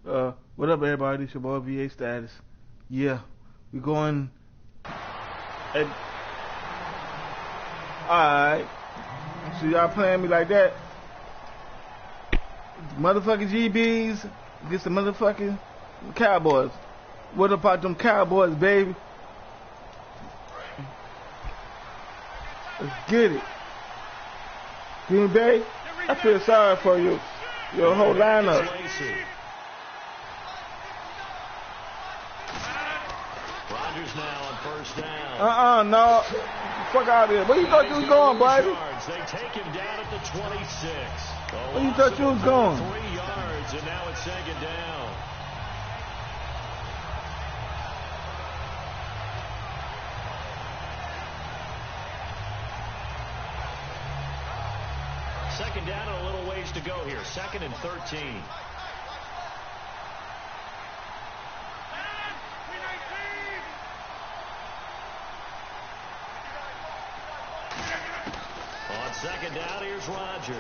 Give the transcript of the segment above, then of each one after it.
What up, everybody? It's your boy VA Status. Yeah, we going. At... Alright. So y'all playing me like that? Motherfucking GBs against the motherfucking Cowboys. What about them Cowboys, baby? Let's get it. Green Bay, I feel sorry for you. Your whole lineup. Rodgers now on first down. No. Fuck out of here. Where you thought you was going, buddy? They take him down at the 26. Where you thought you was going? 3 yards, and now it's second down. Second down and a little ways to go here. 2nd and 13. On second down, here's Rodgers.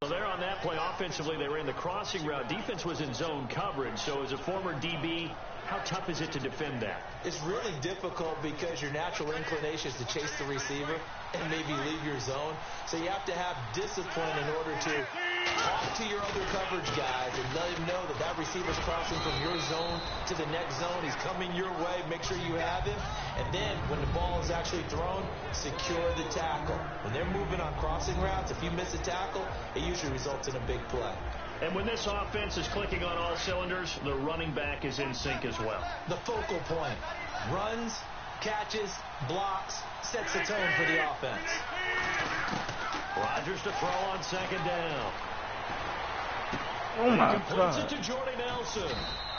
So there on that play, offensively, they ran the crossing route. Defense was in zone coverage. So as a former DB, how tough is it to defend that? It's really difficult because your natural inclination is to chase the receiver and maybe leave your zone. So you have to have discipline in order to talk to your other coverage guys and let him know that that receiver's crossing from your zone to the next zone. He's coming your way. Make sure you have him. And then when the ball is actually thrown, secure the tackle. When they're moving on crossing routes, if you miss a tackle, it usually results in a big play. And when this offense is clicking on all cylinders, the running back is in sync as well. The focal point. Runs, catches, blocks, sets the tone for the offense. Rodgers to throw on second down. Oh, my Completes God. it to Jordy Nelson.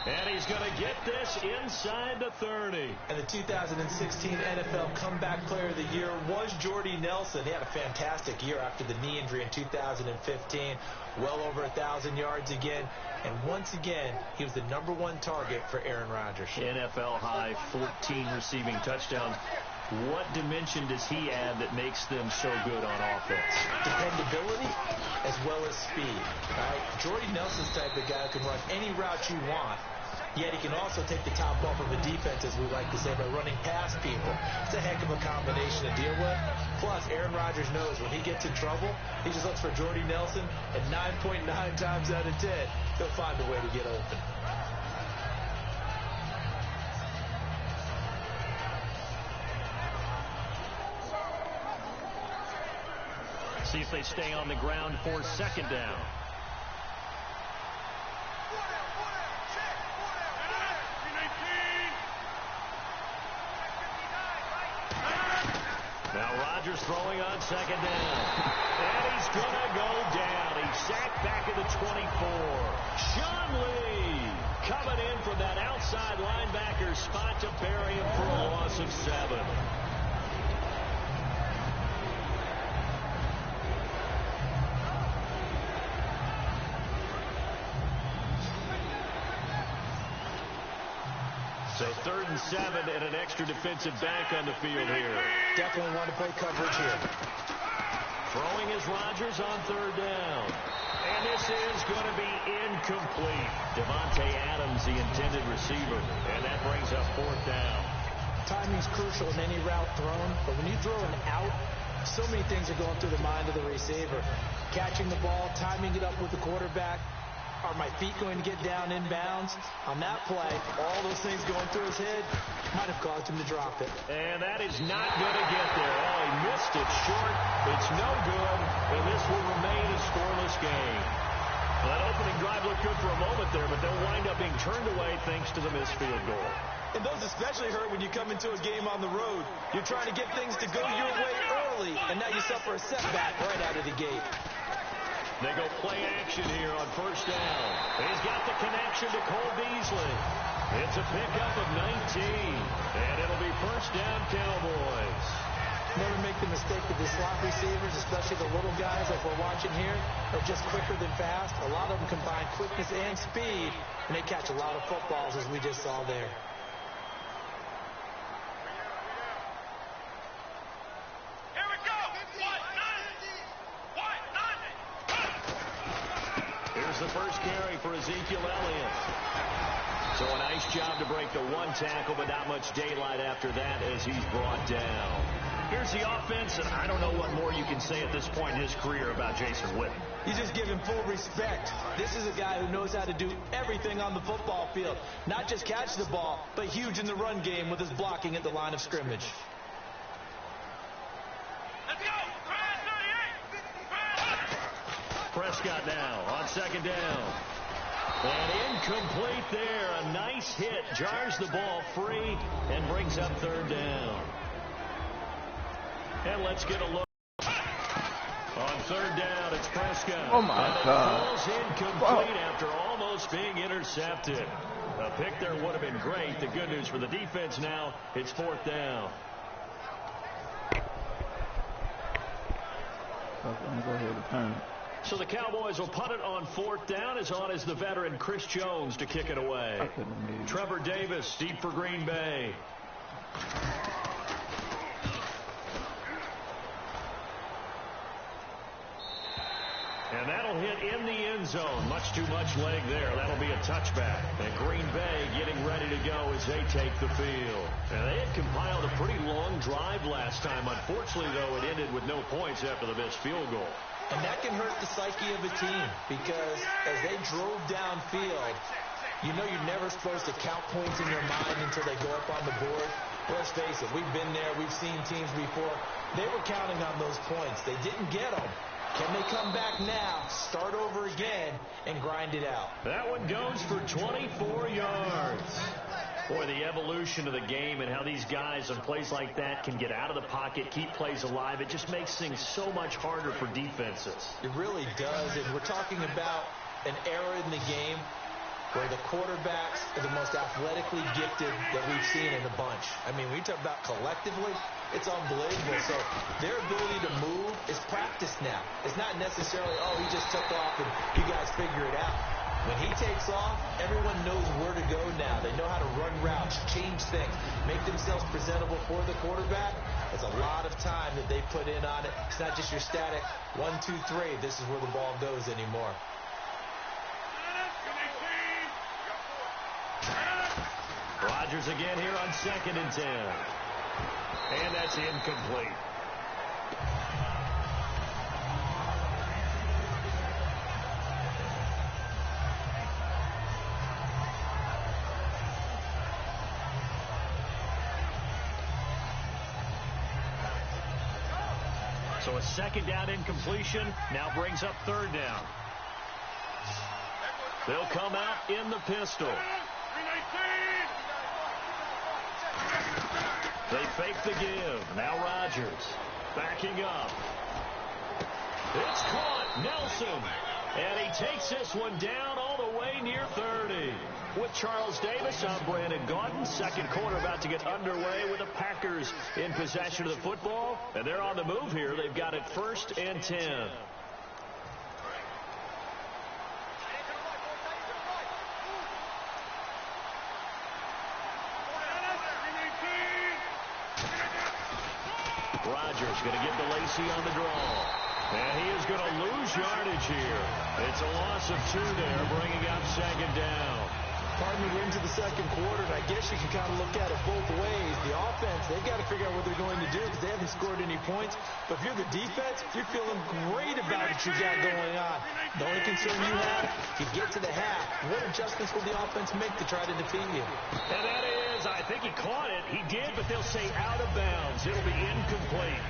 And he's going to get this inside the 30. And the 2016 NFL Comeback Player of the Year was Jordy Nelson. He had a fantastic year after the knee injury in 2015. Well over 1,000 yards again. And once again, he was the #1 target for Aaron Rodgers. NFL high 14 receiving touchdowns. What dimension does he add that makes them so good on offense? Dependability as well as speed. Right? Jordy Nelson's type of guy who can run any route you want. Yet he can also take the top off of a defense, as we like to say, by running past people. It's a heck of a combination to deal with. Plus, Aaron Rodgers knows when he gets in trouble, he just looks for Jordy Nelson, and 9.9 times out of 10, he'll find a way to get open. See if they stay on the ground for second down. Now Rodgers throwing on second down. And he's going to go down. He's sacked back at the 24. Sean Lee coming in from that outside linebacker spot to bury him for a loss of 7. So 3rd and 7 and an extra defensive back on the field here. Definitely want to play coverage here. Throwing is Rodgers on 3rd down. And this is going to be incomplete. Devontae Adams, the intended receiver. And that brings up 4th down. Timing's crucial in any route thrown, but when you throw an out, so many things are going through the mind of the receiver. Catching the ball, timing it up with the quarterback. Are my feet going to get down in bounds? On that play, all those things going through his head might have caused him to drop it. And that is not going to get there. Oh, he missed it short. It's no good, and this will remain a scoreless game. Well, that opening drive looked good for a moment there, but they'll wind up being turned away thanks to the missed field goal. And those especially hurt when you come into a game on the road. You're trying to get things to go your way early, and now you suffer a setback right out of the gate. They go play action here on 1st down. He's got the connection to Cole Beasley. It's a pickup of 19, and it'll be 1st down Cowboys. Never make the mistake that the slot receivers, especially the little guys like we're watching here, are just quicker than fast. A lot of them combine quickness and speed, and they catch a lot of footballs, as we just saw there. There's the first carry for Ezekiel Elliott. So a nice job to break the one tackle, but not much daylight after that as he's brought down. Here's the offense, and I don't know what more you can say at this point in his career about Jason Witten. You just give him full respect. This is a guy who knows how to do everything on the football field. Not just catch the ball, but huge in the run game with his blocking at the line of scrimmage. Let's go! Prescott now on second down. And incomplete there. A nice hit. Jars the ball free and brings up third down. And let's get a look. On third down, it's Prescott. Oh, my God. Ball's incomplete after almost being intercepted. A pick there would have been great. The good news for the defense now, it's fourth down. I'm going to go ahead and turn it. So the Cowboys will punt it on fourth down. As on is the veteran Chris Jones to kick it away. Trevor Davis deep for Green Bay. And that'll hit in the end zone. Much too much leg there. That'll be a touchback. And Green Bay getting ready to go as they take the field. And they had compiled a pretty long drive last time. Unfortunately, though, it ended with no points after the missed field goal. And that can hurt the psyche of a team because as they drove downfield, you know you're never supposed to count points in your mind until they go up on the board. Let's face it, we've been there. We've seen teams before. They were counting on those points. They didn't get them. Can they come back now, start over again, and grind it out? That one goes for 24 yards. Boy, the evolution of the game and how these guys on plays like that can get out of the pocket, keep plays alive, it just makes things so much harder for defenses. It really does, and we're talking about an era in the game where the quarterbacks are the most athletically gifted that we've seen in a bunch. I mean, we talk about collectively, it's unbelievable. So their ability to move is practiced now. It's not necessarily, oh, he just took off and you guys figure it out. When he takes off, everyone knows where to go now. They know how to run routes, change things, make themselves presentable for the quarterback. It's a lot of time that they put in on it. It's not just your static 1, 2, 3. This is where the ball goes anymore. Rodgers again here on 2nd and 10. And that's incomplete. So a 2nd down incompletion now brings up 3rd down. They'll come out in the pistol. They fake the give. Now Rodgers backing up. It's caught. Nelson. And he takes this one down all the way near 30. With Charles Davis, I'm Brandon Gaudin. 2nd quarter about to get underway with the Packers in possession of the football. And they're on the move here. They've got it 1st and 10. Rodgers going to get to Lacy on the draw. And he is going to lose yardage here. It's a loss of 2 there, bringing up 2nd down. Pardon me, we're into the 2nd quarter, and I guess you can kind of look at it both ways. The offense, they've got to figure out what they're going to do because they haven't scored any points. But if you're the defense, you're feeling great about what you got going on. The only concern you have, you get to the half. What adjustments will the offense make to try to defeat you? And that is, I think he caught it. He did, but they'll say out of bounds. It'll be incomplete.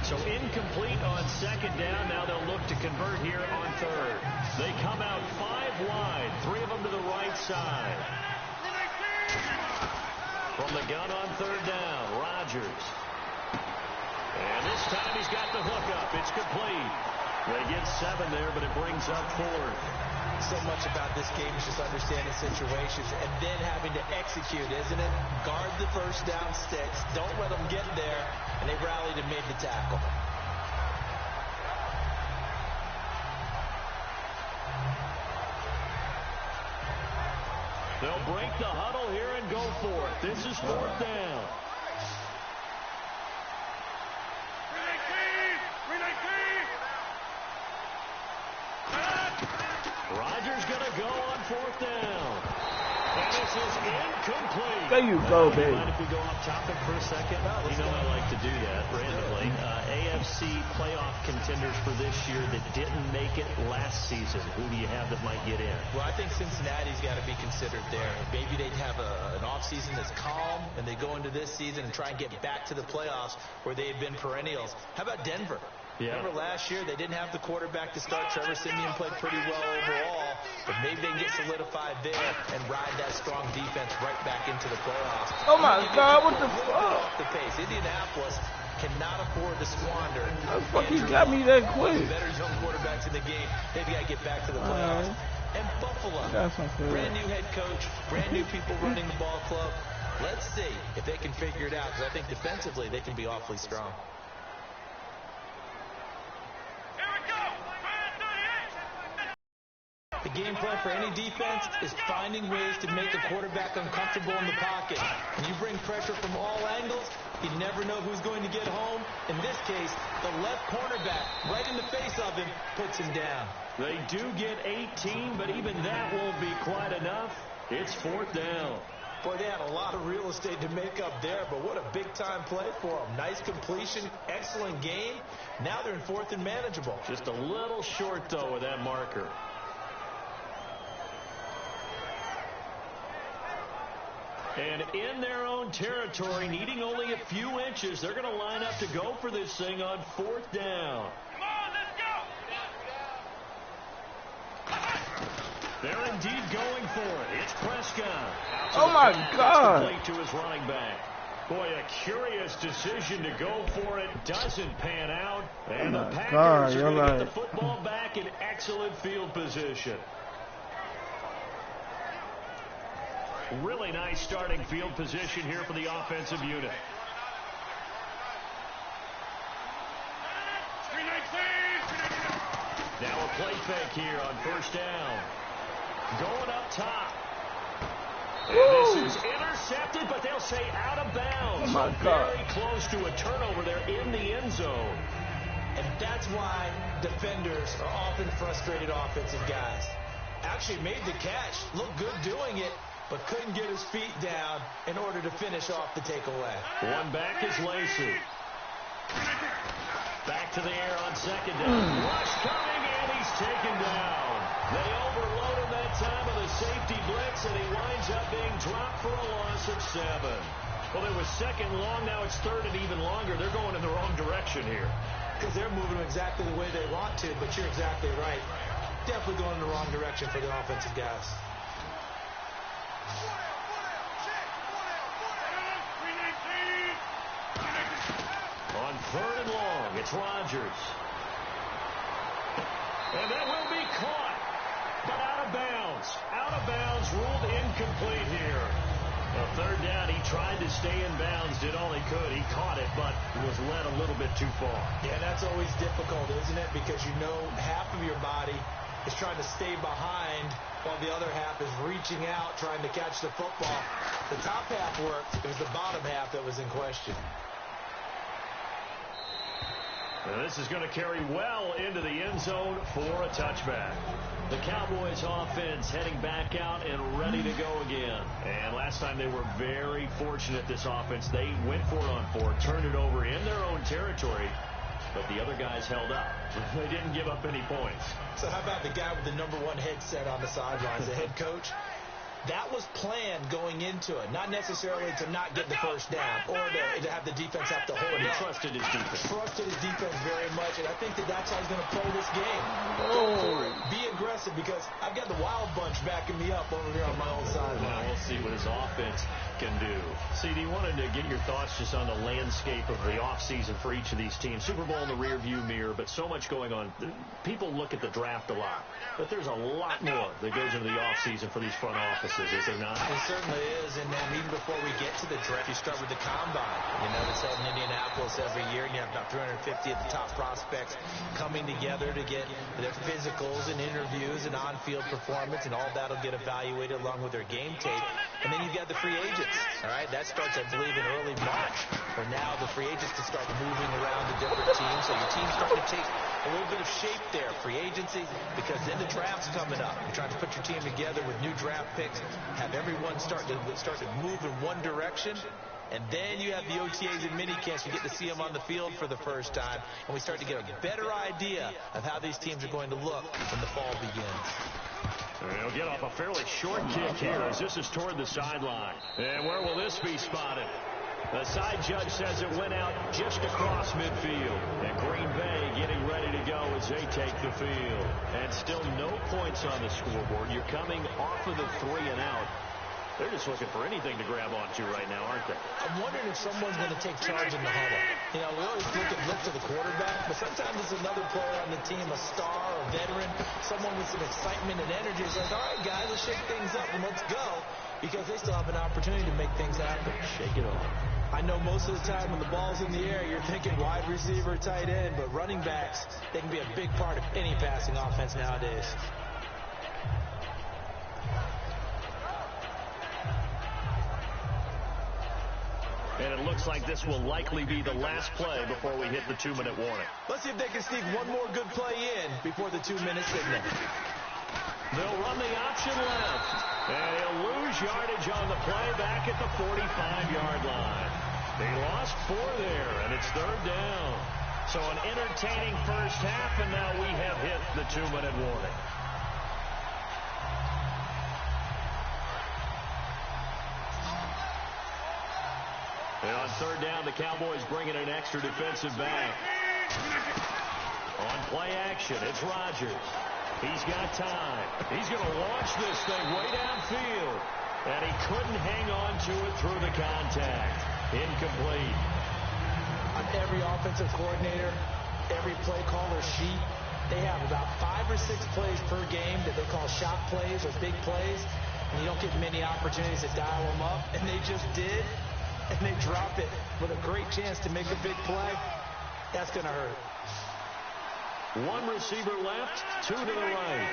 So incomplete on 2nd down. Now they'll look to convert here on 3rd. They come out 5 wide, 3 of them to the right side. From the gun on 3rd down, Rodgers. And this time he's got the hook up. It's complete. They get 7 there, but it brings up 4th. So much about this game is just understanding situations and then having to execute, isn't it? Guard the first down sticks. Don't let them get there. And they rallied and made the tackle. They'll break the huddle here and go 4th. This is 4th down. Rodgers going to go on 4th down. And this is incomplete. There you go, baby. Mind if we go off topic for a second? You know I like to do that randomly. AFC playoff contenders for this year that didn't make it last season. Who do you have that might get in? Well, I think Cincinnati's got to be considered there. Maybe they'd have an offseason that's calm, and they go into this season and try and get back to the playoffs where they had been perennials. How about Denver? Yeah. Remember last year, they didn't have the quarterback to start. Trevor Siemian played pretty well overall, but maybe they can get solidified there and ride that strong defense right back into the playoffs. Oh, my God, what the fuck? Off the pace. Indianapolis cannot afford to squander. How the fuck he got me that quick? Better young quarterbacks in the game. They've got to get back to the playoffs. And Buffalo, brand new head coach, brand new people running the ball club. Let's see if they can figure it out, because I think defensively they can be awfully strong. The game plan for any defense is finding ways to make a quarterback uncomfortable in the pocket. When you bring pressure from all angles, you never know who's going to get home. In this case, the left cornerback, right in the face of him, puts him down. They do get 18, but even that won't be quite enough. It's 4th down. Boy, they had a lot of real estate to make up there, but what a big-time play for them. Nice completion, excellent game. Now they're in 4th and manageable. Just a little short, though, with that marker. And in their own territory, needing only a few inches, they're going to line up to go for this thing on 4th down. Come on, let's go. They're indeed going for it. It's Prescott. Oh, my God. Complete to his running back. Boy, a curious decision to go for it. Doesn't pan out. And the Packers are going to get the football back in excellent field position. Really nice starting field position here for the offensive unit. Now a play fake here on 1st down. Going up top. And this is intercepted, but they'll say out of bounds. Oh, my God. Very close to a turnover there in the end zone. And that's why defenders are often frustrated offensive guys. Actually made the catch, looked good doing it, but couldn't get his feet down in order to finish off the takeaway. One back is Lacey. Back to the air on 2nd down. Rush coming, and he's taken down. They overload him that time with a safety blitz, and he winds up being dropped for a loss of 7. Well, it was 2nd long. Now it's 3rd and even longer. They're going in the wrong direction here. Because they're moving exactly the way they want to, but you're exactly right. Definitely going in the wrong direction for the offensive guys. On 3rd and long, it's Rodgers. And that will be caught, but out of bounds. Out of bounds, ruled incomplete here. Well, 3rd down, he tried to stay in bounds, did all he could. He caught it, but was led a little bit too far. Yeah, that's always difficult, isn't it? Because you know half of your body is trying to stay behind while the other half is reaching out, trying to catch the football. The top half worked. It was the bottom half that was in question. Now this is going to carry well into the end zone for a touchback. The Cowboys offense heading back out and ready to go again. And last time they were very fortunate, this offense. They went for it on 4, turned it over in their own territory, but the other guys held up. They didn't give up any points. So how about the guy with the #1 headset on the sidelines, the head coach? That was planned going into it, not necessarily to not get the 1st down or to have the defense have to hold it. He trusted his defense. Trusted his defense very much, and I think that's how he's going to play this game. Be aggressive, because I've got the wild bunch backing me up over here on my own sideline. Well, we'll see what his offense can do. CD, wanted to get your thoughts just on the landscape of the offseason for each of these teams. Super Bowl in the rearview mirror, but so much going on. People look at the draft a lot, but there's a lot more that goes into the offseason for these front offices, is there not? It certainly is, and then even before we get to the draft, you start with the combine. You know, it's held in Indianapolis every year, and you have about 350 of the top prospects coming together to get their physicals and interviews and on-field performance, and all that will get evaluated along with their game tape. And then you've got the free agents. agents. All right, that starts, I believe, in early March, where now the free agents can start moving around the different teams. So your team's starting to take a little bit of shape there, free agency, because then the draft's coming up. You're trying to put your team together with new draft picks, have everyone start to move in one direction. And then you have the OTAs and minicamps. You get to see them on the field for the first time. And we start to get a better idea of how these teams are going to look when the fall begins. He'll get off a fairly short kick here as this is toward the sideline. And where will this be spotted? The side judge says it went out just across midfield. And Green Bay getting ready to go as they take the field. And still no points on the scoreboard. You're coming off of the 3 and out. They're just looking for anything to grab onto right now, aren't they? I'm wondering if someone's going to take charge in the huddle. You know, we always look to the quarterback, but sometimes it's another player on the team, a star, a veteran, someone with some excitement and energy. It's like, all right, guys, let's shake things up and let's go, because they still have an opportunity to make things happen. Shake it off. I know most of the time when the ball's in the air, you're thinking wide receiver, tight end, but running backs, they can be a big part of any passing offense nowadays. And it looks like this will likely be the last play before we hit the 2-minute warning. Let's see if they can sneak one more good play in before the 2-minute signal. They'll run the option left. And he'll lose yardage on the play back at the 45-yard line. They lost 4 there, and it's 3rd down. So an entertaining first half, and now we have hit the 2-minute warning. And on 3rd down, the Cowboys bring in an extra defensive back. On play action, it's Rodgers. He's got time. He's going to launch this thing way downfield. And he couldn't hang on to it through the contact. Incomplete. On every offensive coordinator, every play caller sheet, they have about 5 or 6 plays per game that they call shot plays or big plays. And you don't get many opportunities to dial them up. And they just did. And they drop it with a great chance to make a big play. That's going to hurt. 1 receiver left, 2 to the right.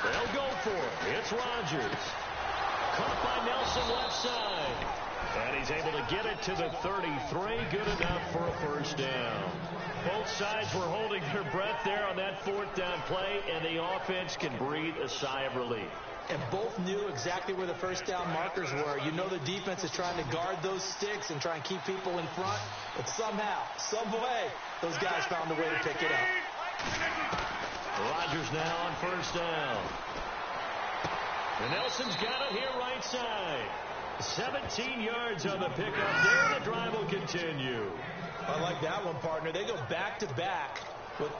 They'll go for it. It's Rodgers. Caught by Nelson left side. And he's able to get it to the 33. Good enough for a first down. Both sides were holding their breath there on that 4th down play, and the offense can breathe a sigh of relief. And both knew exactly where the first down markers were. You know the defense is trying to guard those sticks and try and keep people in front. But somehow, some way, those guys found a way to pick it up. Rodgers now on first down. And Nelson's got it here right side. 17 yards on the pickup there. The drive will continue. I like that one, partner. They go back-to-back with